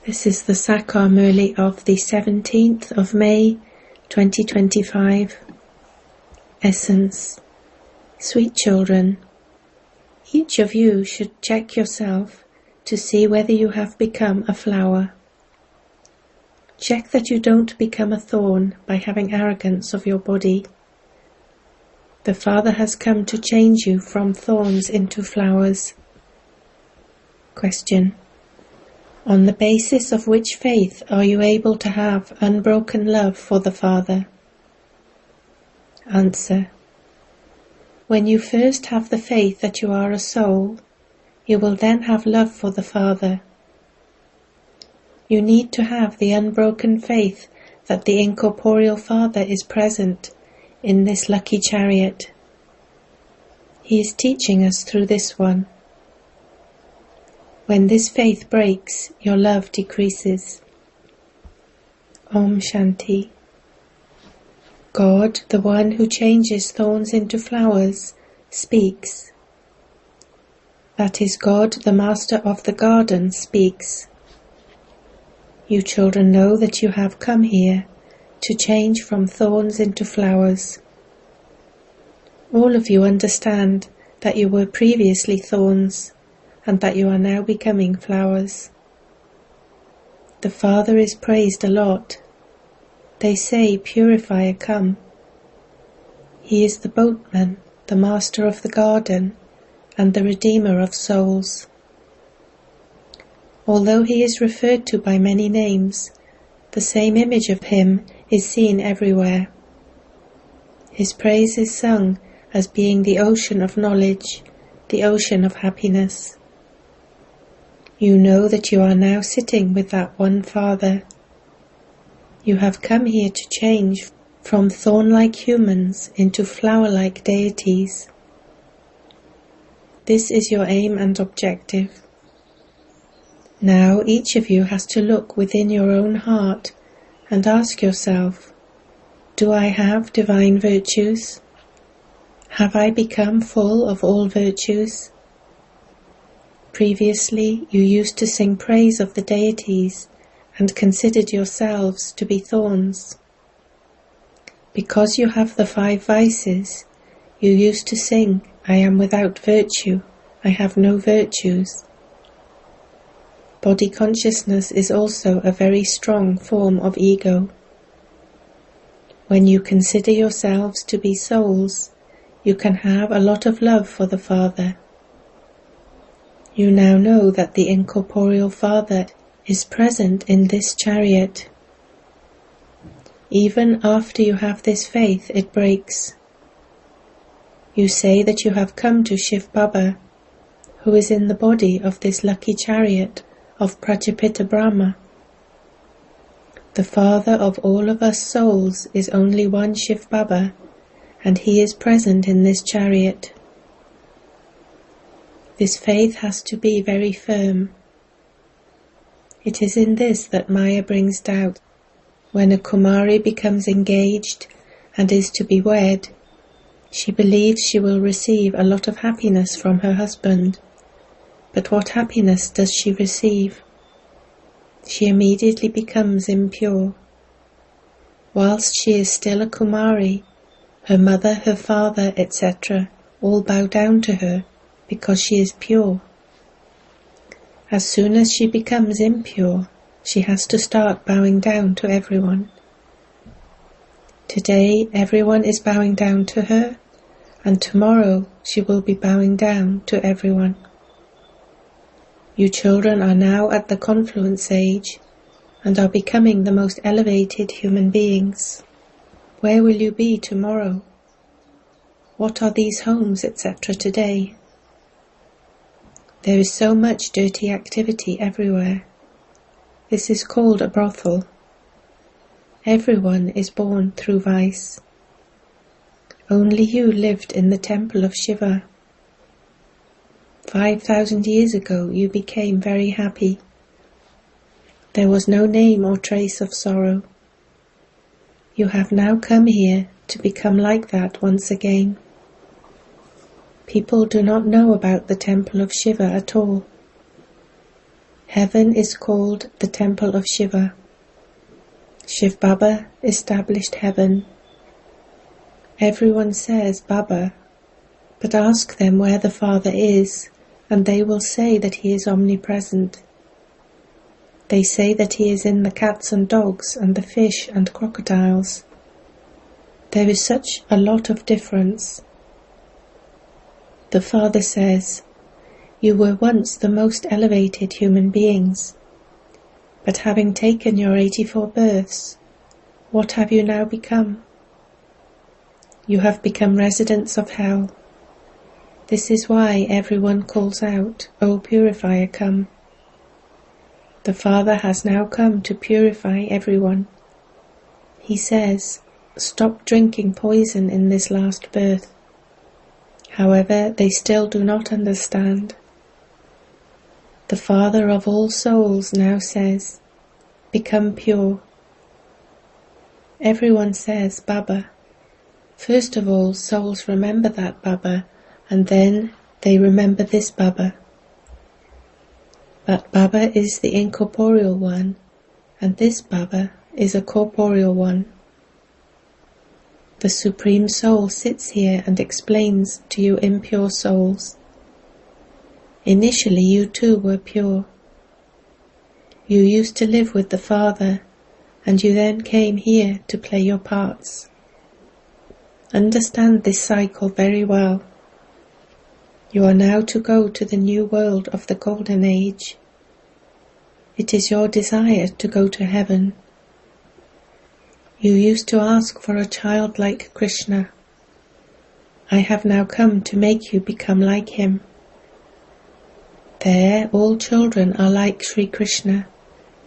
This is the Sakar Murli of the 17th of May 2025. Essence. Sweet children, each of you should check yourself to see whether you have become a flower. Check that you don't become a thorn by having arrogance of your body. The Father has come to change you from thorns into flowers. Question. On the basis of which faith are you able to have unbroken love for the Father? Answer. When you first have the faith that you are a soul, you will then have love for the Father. You need to have the unbroken faith that the incorporeal Father is present in this lucky chariot. He is teaching us through this one. When this faith breaks, your love decreases. Om Shanti. God, the one who changes thorns into flowers, speaks. That is God, the Master of the Garden, speaks. You children know that you have come here to change from thorns into flowers. All of you understand that you were previously thorns, and that you are now becoming flowers. The Father is praised a lot. They say, Purifier, come. He is the boatman, the master of the garden, and the redeemer of souls. Although he is referred to by many names, the same image of him is seen everywhere. His praise is sung as being the ocean of knowledge, the ocean of happiness. You know that you are now sitting with that one Father. You have come here to change from thorn-like humans into flower-like deities. This is your aim and objective. Now each of you has to look within your own heart and ask yourself, do I have divine virtues? Have I become full of all virtues? Previously, you used to sing praise of the deities and considered yourselves to be thorns. Because you have the 5 vices, you used to sing, I am without virtue, I have no virtues. Body consciousness is also a very strong form of ego. When you consider yourselves to be souls, you can have a lot of love for the Father. You now know that the incorporeal Father is present in this chariot. Even after you have this faith, it breaks. You say that you have come to Shiv Baba, who is in the body of this lucky chariot of Prajapita Brahma. The Father of all of us souls is only one Shiv Baba, and he is present in this chariot. This faith has to be very firm. It is in this that Maya brings doubt. When a Kumari becomes engaged and is to be wed, she believes she will receive a lot of happiness from her husband. But what happiness does she receive? She immediately becomes impure. Whilst she is still a Kumari, her mother, her father, etc. all bow down to her because she is pure. As soon as she becomes impure, she has to start bowing down to everyone. Today everyone is bowing down to her, and tomorrow she will be bowing down to everyone. You children are now at the confluence age and are becoming the most elevated human beings. Where will you be tomorrow? What are these homes, etc. today? There is so much dirty activity everywhere. This is called a brothel. Everyone is born through vice. Only you lived in the temple of Shiva. 5,000 years ago you became very happy. There was no name or trace of sorrow. You have now come here to become like that once again. People do not know about the temple of Shiva at all. Heaven is called the temple of Shiva. Shiv Baba established heaven. Everyone says Baba, but ask them where the Father is, and they will say that he is omnipresent. They say that he is in the cats and dogs and the fish and crocodiles. There is such a lot of difference. The Father says, "You were once the most elevated human beings, but having taken your 84 births, what have you now become? You have become residents of hell. This is why everyone calls out, 'O purifier, come.' The Father has now come to purify everyone. He says, 'Stop drinking poison in this last birth.' However, they still do not understand. The Father of all souls now says, 'Become pure.' Everyone says Baba. First of all, souls remember that Baba, and then they remember this Baba. But Baba is the incorporeal one, and this Baba is a corporeal one. The Supreme Soul sits here and explains to you impure souls. Initially you too were pure. You used to live with the Father, and you then came here to play your parts. Understand this cycle very well. You are now to go to the new world of the Golden Age. It is your desire to go to heaven. You used to ask for a child like Krishna. I have now come to make you become like him. There, all children are like Sri Krishna.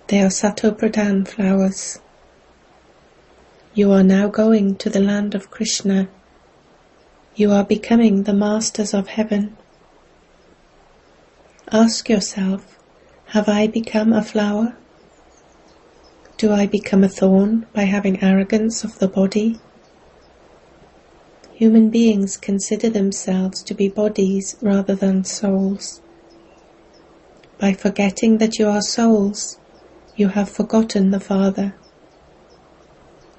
They are Satopradhan flowers. You are now going to the land of Krishna. You are becoming the masters of heaven. Ask yourself, have I become a flower? Do I become a thorn by having arrogance of the body? Human beings consider themselves to be bodies rather than souls. By forgetting that you are souls, you have forgotten the Father.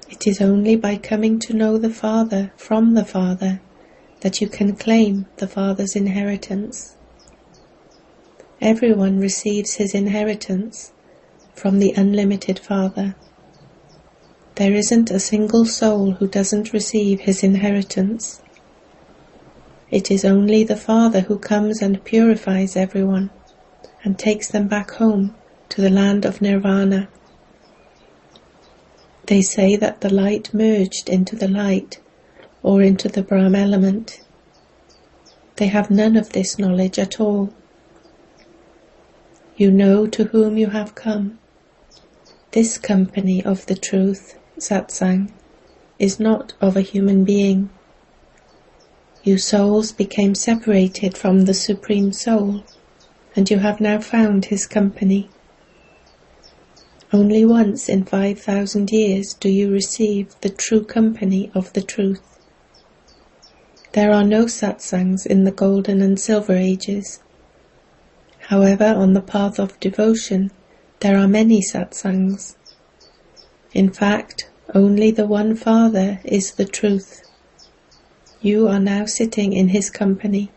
It is only by coming to know the Father from the Father that you can claim the Father's inheritance. Everyone receives his inheritance from the unlimited Father. There isn't a single soul who doesn't receive his inheritance. It is only the Father who comes and purifies everyone and takes them back home to the land of Nirvana. They say that the light merged into the light or into the Brahm element. They have none of this knowledge at all. You know to whom you have come. This company of the truth, satsang, is not of a human being. You souls became separated from the Supreme Soul, and you have now found his company. Only once in 5,000 years do you receive the true company of the truth. There are no satsangs in the golden and silver ages. However, on the path of devotion, there are many satsangs. In fact, only the one Father is the truth. You are now sitting in his company.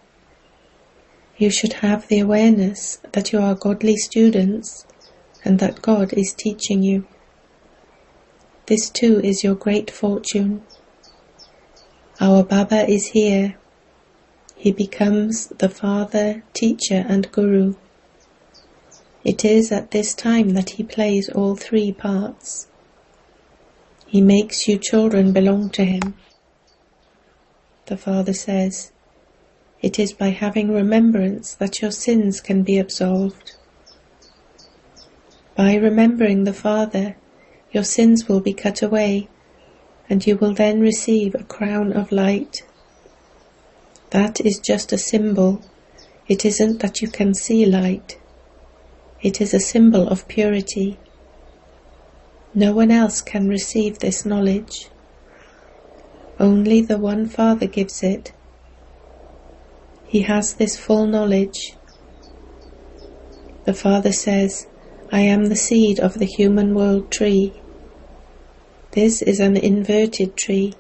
You should have the awareness that you are godly students and that God is teaching you. This too is your great fortune. Our Baba is here. He becomes the Father, Teacher and Guru. It is at this time that he plays all three parts. He makes you children belong to him. The Father says, it is by having remembrance that your sins can be absolved. By remembering the Father, your sins will be cut away, and you will then receive a crown of light. That is just a symbol. It isn't that you can see light. It is a symbol of purity. No one else can receive this knowledge. Only the one Father gives it. He has this full knowledge. The Father says, I am the seed of the human world tree. This is an inverted tree.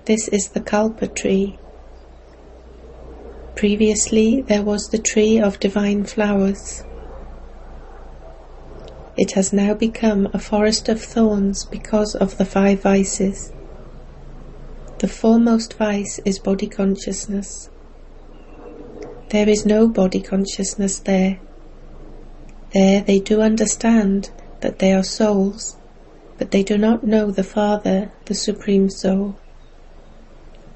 This is the Kalpa tree. Previously there was the tree of divine flowers. It has now become a forest of thorns because of the 5 vices. The foremost vice is body consciousness. There is no body consciousness there. There they do understand that they are souls, but they do not know the Father, the Supreme Soul.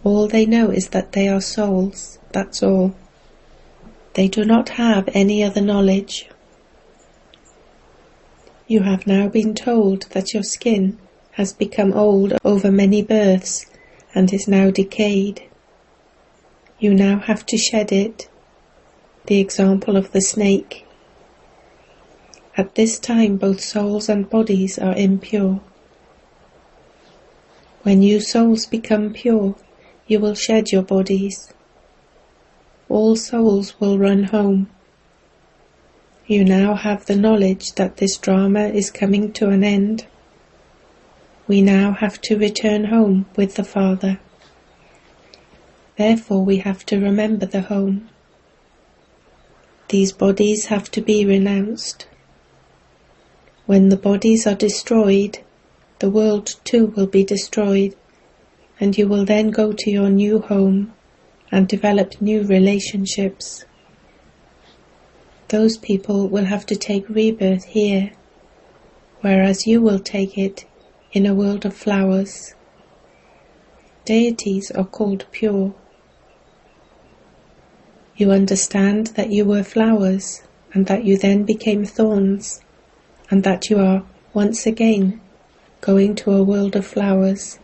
All they know is that they are souls, that's all. They do not have any other knowledge. You have now been told that your skin has become old over many births and is now decayed. You now have to shed it, the example of the snake. At this time both souls and bodies are impure. When you souls become pure, you will shed your bodies. All souls will run home. You now have the knowledge that this drama is coming to an end. We now have to return home with the Father. Therefore we have to remember the home. These bodies have to be renounced. When the bodies are destroyed, the world too will be destroyed, and you will then go to your new home and develop new relationships. Those people will have to take rebirth here, whereas you will take it in a world of flowers. Deities are called pure. You understand that you were flowers, and that you then became thorns, and that you are once again going to a world of flowers.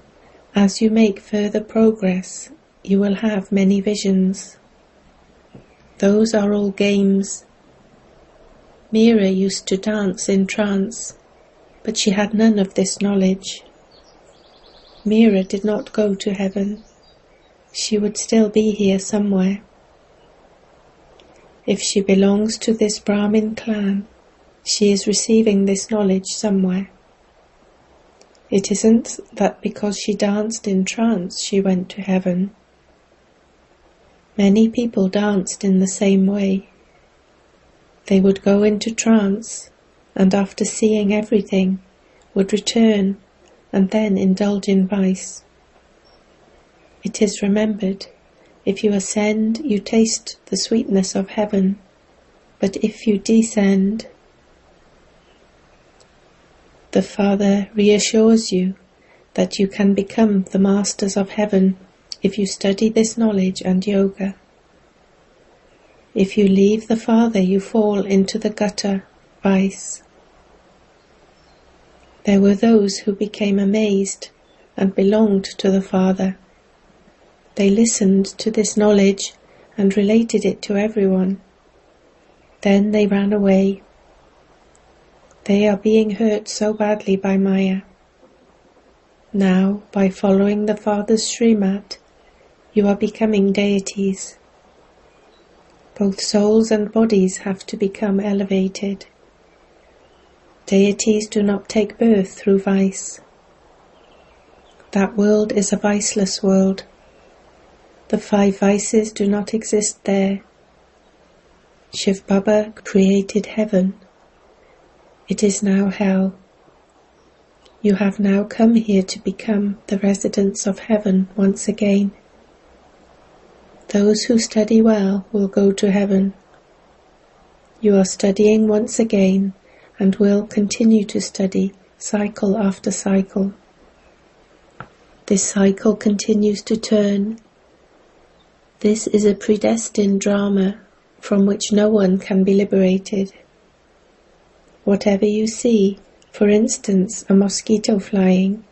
As you make further progress, you will have many visions. Those are all games. Mira used to dance in trance, but she had none of this knowledge. Mira did not go to heaven. She would still be here somewhere. If she belongs to this Brahmin clan, she is receiving this knowledge somewhere. It isn't that because she danced in trance she went to heaven. Many people danced in the same way. They would go into trance, and after seeing everything, would return and then indulge in vice. It is remembered, if you ascend, you taste the sweetness of heaven, but if you descend, the Father reassures you that you can become the masters of heaven if you study this knowledge and yoga. If you leave the Father, you fall into the gutter, vice. There were those who became amazed and belonged to the Father. They listened to this knowledge and related it to everyone. Then they ran away. They are being hurt so badly by Maya. Now, by following the Father's Srimat, you are becoming deities. Both souls and bodies have to become elevated. Deities do not take birth through vice. That world is a viceless world. The 5 vices do not exist there. Shiv Baba created heaven. It is now hell. You have now come here to become the residents of heaven once again. Those who study well will go to heaven. You are studying once again and will continue to study cycle after cycle. This cycle continues to turn. This is a predestined drama from which no one can be liberated. Whatever you see, for instance, a mosquito flying,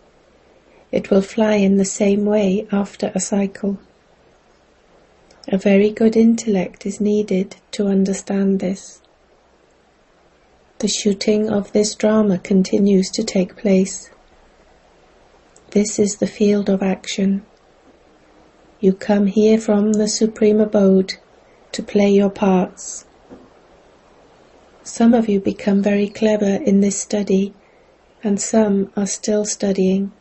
it will fly in the same way after a cycle. A very good intellect is needed to understand this. The shooting of this drama continues to take place. This is the field of action. You come here from the Supreme Abode to play your parts. Some of you become very clever in this study, and some are still studying.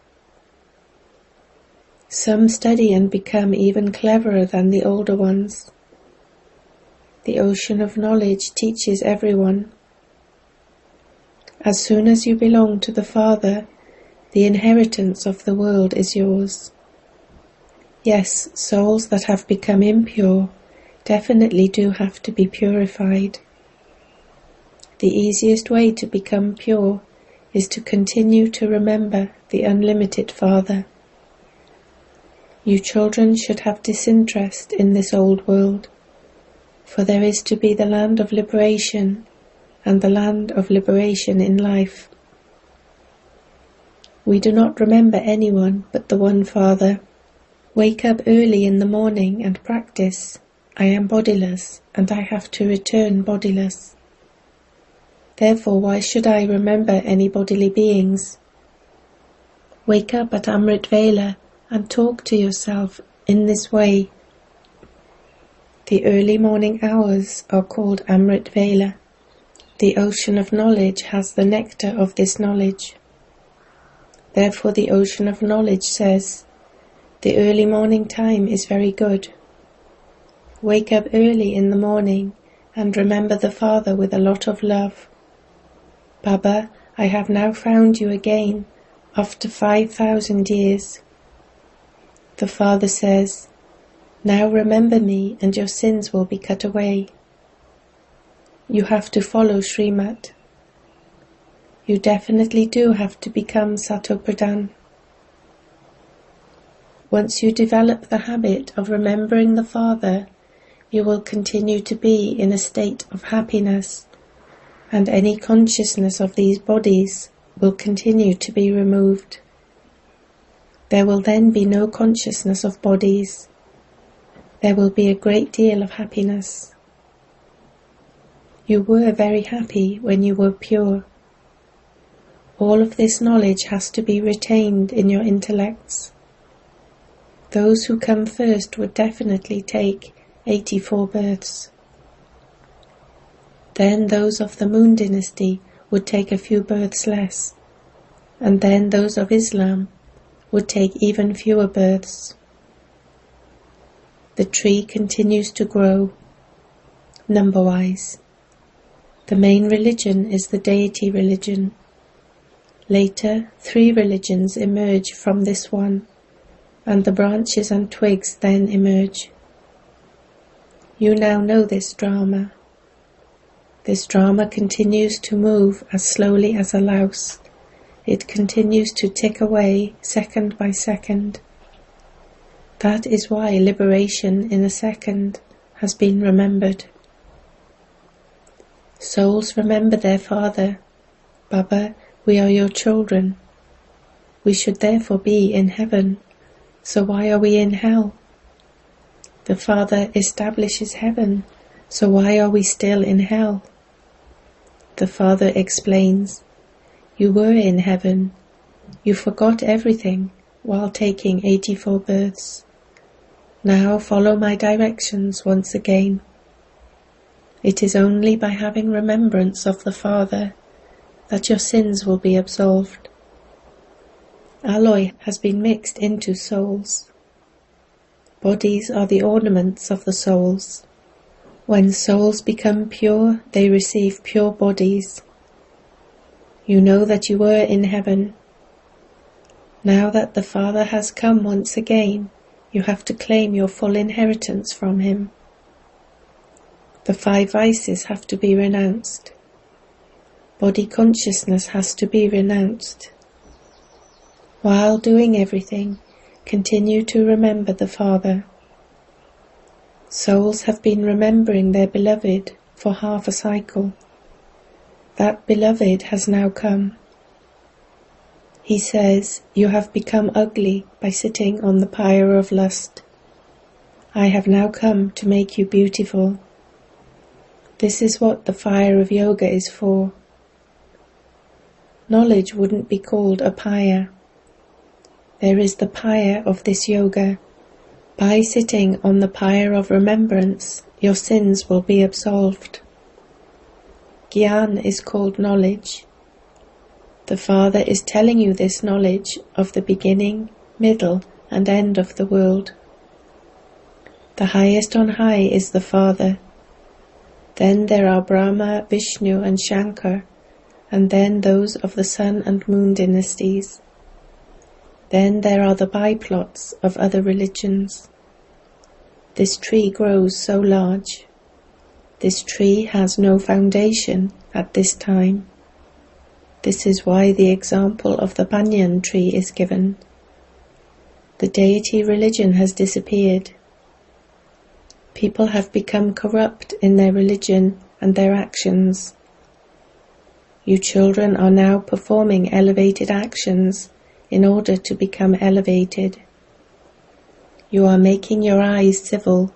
Some study and become even cleverer than the older ones. The ocean of knowledge teaches everyone. As soon as you belong to the Father, the inheritance of the world is yours. Yes, souls that have become impure definitely do have to be purified. The easiest way to become pure is to continue to remember the unlimited Father. You children should have disinterest in this old world, for there is to be the land of liberation and the land of liberation in life. We do not remember anyone but the one Father. Wake up early in the morning and practice. I am bodiless, and I have to return bodiless. Therefore, why should I remember any bodily beings? Wake up at Amrit Vela and talk to yourself in this way. The early morning hours are called Amrit Vela. The ocean of knowledge has the nectar of this knowledge. Therefore the ocean of knowledge says, the early morning time is very good. Wake up early in the morning and remember the Father with a lot of love. Baba, I have now found you again after 5,000 years. The Father says, now remember me and your sins will be cut away. You have to follow Srimat. You definitely do have to become Sato Pradhan. Once you develop the habit of remembering the Father, you will continue to be in a state of happiness, and any consciousness of these bodies will continue to be removed. There will then be no consciousness of bodies. There will be a great deal of happiness. You were very happy when you were pure. All of this knowledge has to be retained in your intellects. Those who come first would definitely take 84 births. Then those of the Moon dynasty would take a few births less, and then those of Islam would take even fewer births. The tree continues to grow, number-wise. The main religion is the deity religion. Later, 3 religions emerge from this one, and the branches and twigs then emerge. You now know this drama. This drama continues to move as slowly as a louse. It continues to tick away second by second. That is why liberation in a second has been remembered. Souls remember their Father. Baba, we are your children. We should therefore be in heaven. So why are we in hell? The Father establishes heaven. So why are we still in hell? The Father explains, you were in heaven. You forgot everything while taking 84 births. Now follow my directions once again. It is only by having remembrance of the Father that your sins will be absolved. Alloy has been mixed into souls. Bodies are the ornaments of the souls. When souls become pure, they receive pure bodies. You know that you were in heaven. Now that the Father has come once again, you have to claim your full inheritance from him. The 5 vices have to be renounced. Body consciousness has to be renounced. While doing everything, continue to remember the Father. Souls have been remembering their beloved for half a cycle. That beloved has now come. He says, you have become ugly by sitting on the pyre of lust. I have now come to make you beautiful. This is what the fire of yoga is for. Knowledge wouldn't be called a pyre. There is the pyre of this yoga. By sitting on the pyre of remembrance, your sins will be absolved. Gyan is called knowledge. The Father is telling you this knowledge of the beginning, middle, and end of the world. The highest on high is the Father. Then there are Brahma, Vishnu, and Shankar, and then those of the Sun and Moon dynasties. Then there are the byplots of other religions. This tree grows so large. This tree has no foundation at this time. This is why the example of the banyan tree is given. The deity religion has disappeared. People have become corrupt in their religion and their actions. You children are now performing elevated actions in order to become elevated. You are making your eyes civil.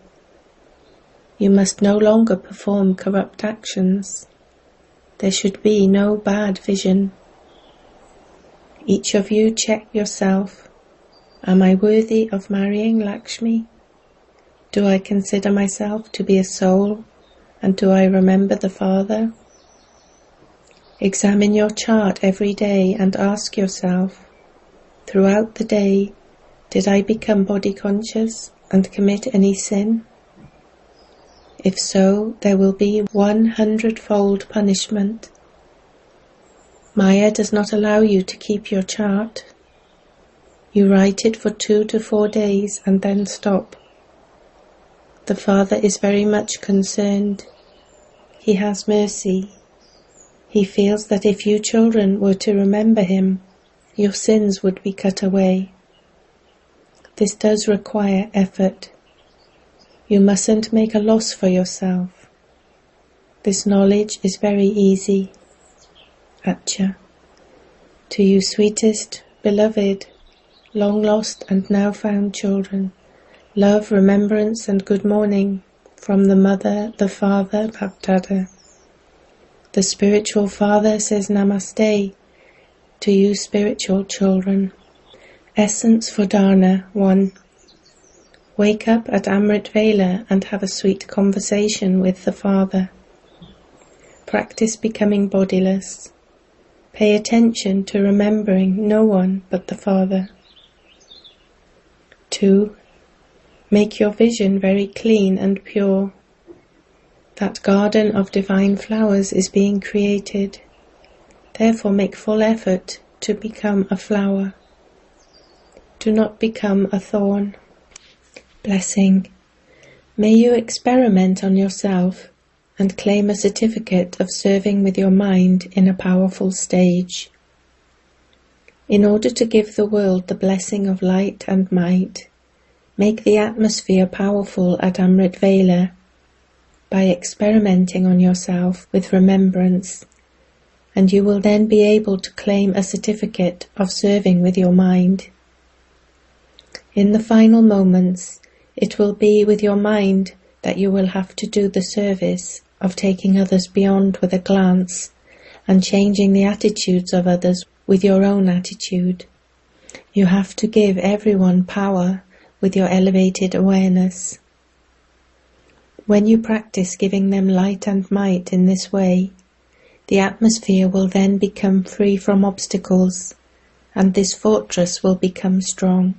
You must no longer perform corrupt actions. There should be no bad vision. Each of you check yourself. Am I worthy of marrying Lakshmi? Do I consider myself to be a soul, and do I remember the Father? Examine your chart every day and ask yourself, throughout the day, did I become body conscious and commit any sin? If so, there will be 100-fold punishment. Maya does not allow you to keep your chart. You write it for 2 to 4 days and then stop. The Father is very much concerned. He has mercy. He feels that if you children were to remember him, your sins would be cut away. This does require effort. You mustn't make a loss for yourself. This knowledge is very easy. Acha. To you sweetest, beloved, long lost and now found children, love, remembrance and good morning from the Mother, the Father, Bapdada. The spiritual Father says Namaste to you spiritual children. Essence for Dharna 1. Wake up at Amrit Vela and have a sweet conversation with the Father. Practice becoming bodiless. Pay attention to remembering no one but the Father. 2. Make your vision very clean and pure. That garden of divine flowers is being created. Therefore make full effort to become a flower. Do not become a thorn. Blessing. May you experiment on yourself and claim a certificate of serving with your mind in a powerful stage. In order to give the world the blessing of light and might, make the atmosphere powerful at Amrit Vela by experimenting on yourself with remembrance, and you will then be able to claim a certificate of serving with your mind. In the final moments, it will be with your mind that you will have to do the service of taking others beyond with a glance and changing the attitudes of others with your own attitude. You have to give everyone power with your elevated awareness. When you practice giving them light and might in this way, the atmosphere will then become free from obstacles, and this fortress will become strong.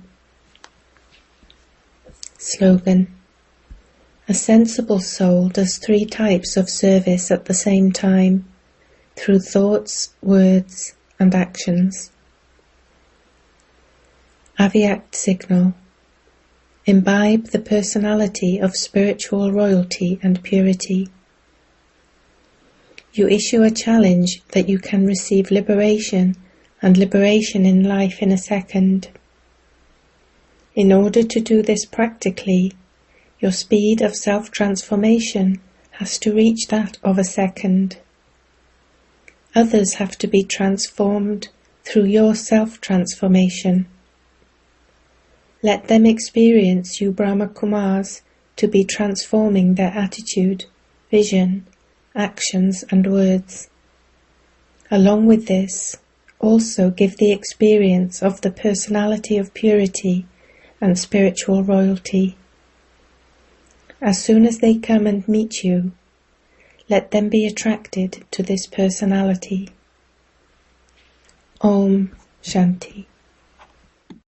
Slogan. A sensible soul does 3 types of service at the same time, through thoughts, words, and actions. Avyakt signal. Imbibe the personality of spiritual royalty and purity. You issue a challenge that you can receive liberation and liberation in life in a second. In order to do this practically, your speed of self-transformation has to reach that of a second. Others have to be transformed through your self-transformation. Let them experience you brahmakumaris to be transforming their attitude, vision, actions and words. Along with this, also give the experience of the personality of purity and spiritual royalty. As soon as they come and meet you, let them be attracted to this personality. Om Shanti.